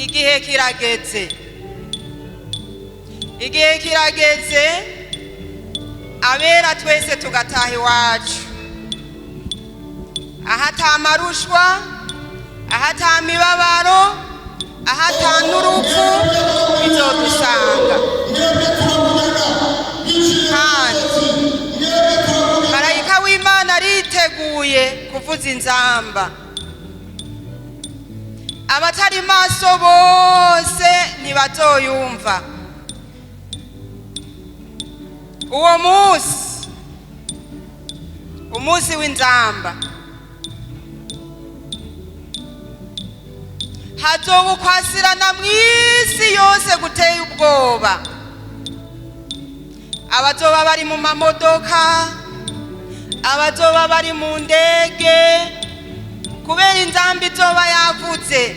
igihe kirageze abera twese tugataha iwacu, ahataamarushwa, ahataamibabaro, ahatanurupfu bizodusanga. Kandi marayika w'Imana ariteguye kuvuza inzamba. Abatari maso bose ntibazoyumva. Uwo umunsi w'inzamba, hazobukwasirana mw'isi yose guteye ubwoba. Abazoba bari mu mamodoka, abazoba bari mu ndege, kubera inzamba izoba yavuze,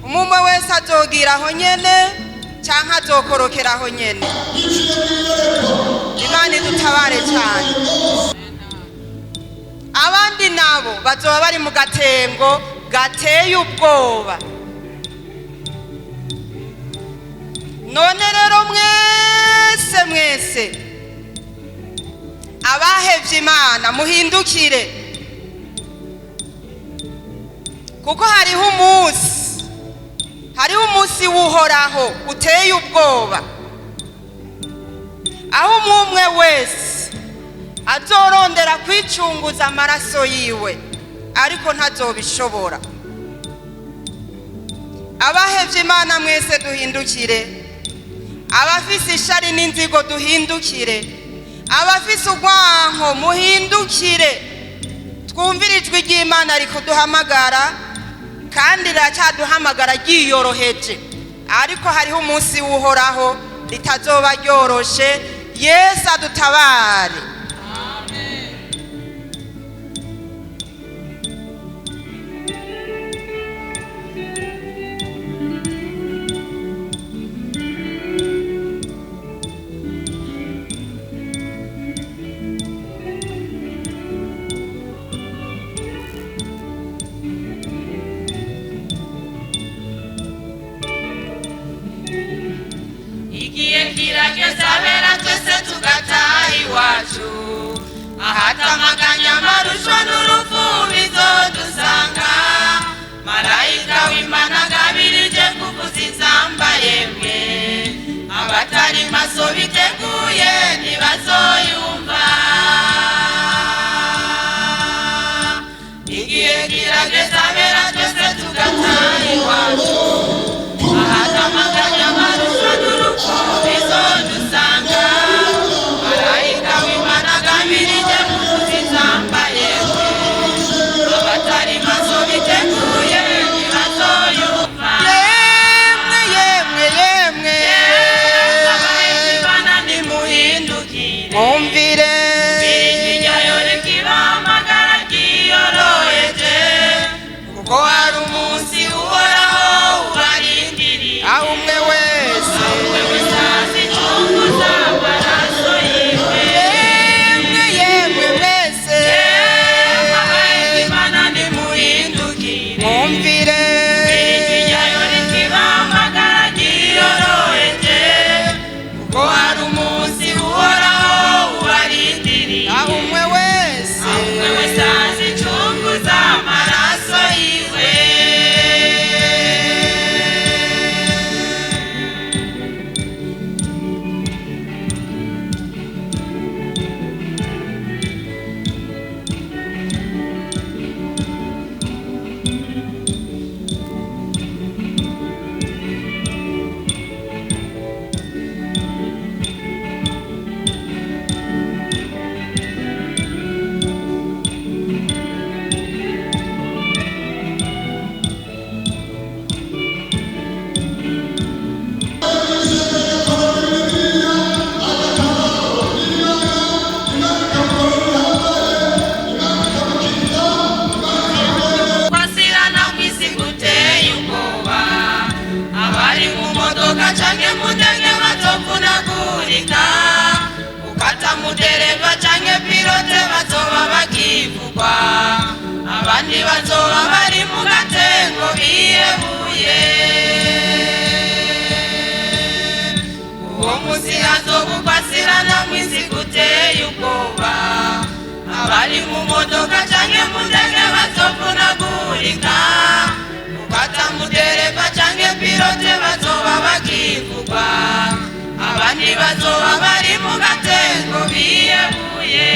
umwe wese azogira aho nyene canke azokorokera aho nyene. Imana idutabare cyane. Abandi nabo bazoba bari mu gatengo gateye ubwoba. None rero mwese abahevye Imana muhindukire, kuko hariho umunsi w'Uhoraho uteye ubwoba, aho umwe wese azorondera kwicunguza amaraso yiwe, ariko ntazobishobora. Abahevye Imana mwese duhindukire, abafise ishari n'inzigo duhindukire, abafise urwanko muhindukire, twumvire ijwi ry'Imana rikuduhamagara, kandi riracaduhamagara ryiyoroheje. Ariko hariho umunsi w'Uhoraho ritazoba ryoroshe. Yesu adutabare. Igihe kirageze abera twese tugataha iwacu, ahatamaganya amarushwa n'urupfu bizodusanga. Marayika w'Imana agabirije kuvuza inzamba yemwe, abatari maso biteguye ntibazoyumva. Igihe kirageze abera twese tugataha iwacu, ahatamaganya amarushwa n'urupfu bizodusanga. Marayika w'Imana agabirije kuvuza inzamba yemwe, abatari maso biteguye ntibazoyumva. Yemwe abahevye Imana nimuhindukire, mwumvire ijwi ryayo rikibahamagara ryiyoroheje, kuko hari umunsi Uhoraho ubarindiriye. aho umwe wese Azicunguza amaraso yiwe. yemwe mwese Abahevye Imana nimuhindukire, mwumvire ijwi ryayo rikibahamagara ryiyoroheje, kuko hari umunsi Uhoraho ubarindiriye. aho umwe wese Umwe wese azicunguza amaraso yiwe. Kwasirana mw'isi guteye ubwoba, abari mu modoka canke mu ndege bazovunagurika, ukata mudereva canke pilote bazoba bakivugwa, abandi bazoba bari mu gatengo bihebuye. musi hazogupasirana mwisi guteye ubwoba. Abari mu modoka canke mu ndege bazovunagurika, mufata mudereva canke pilote bazoba bakivugwa, abandi bazoba bari mu gatego biyebuye.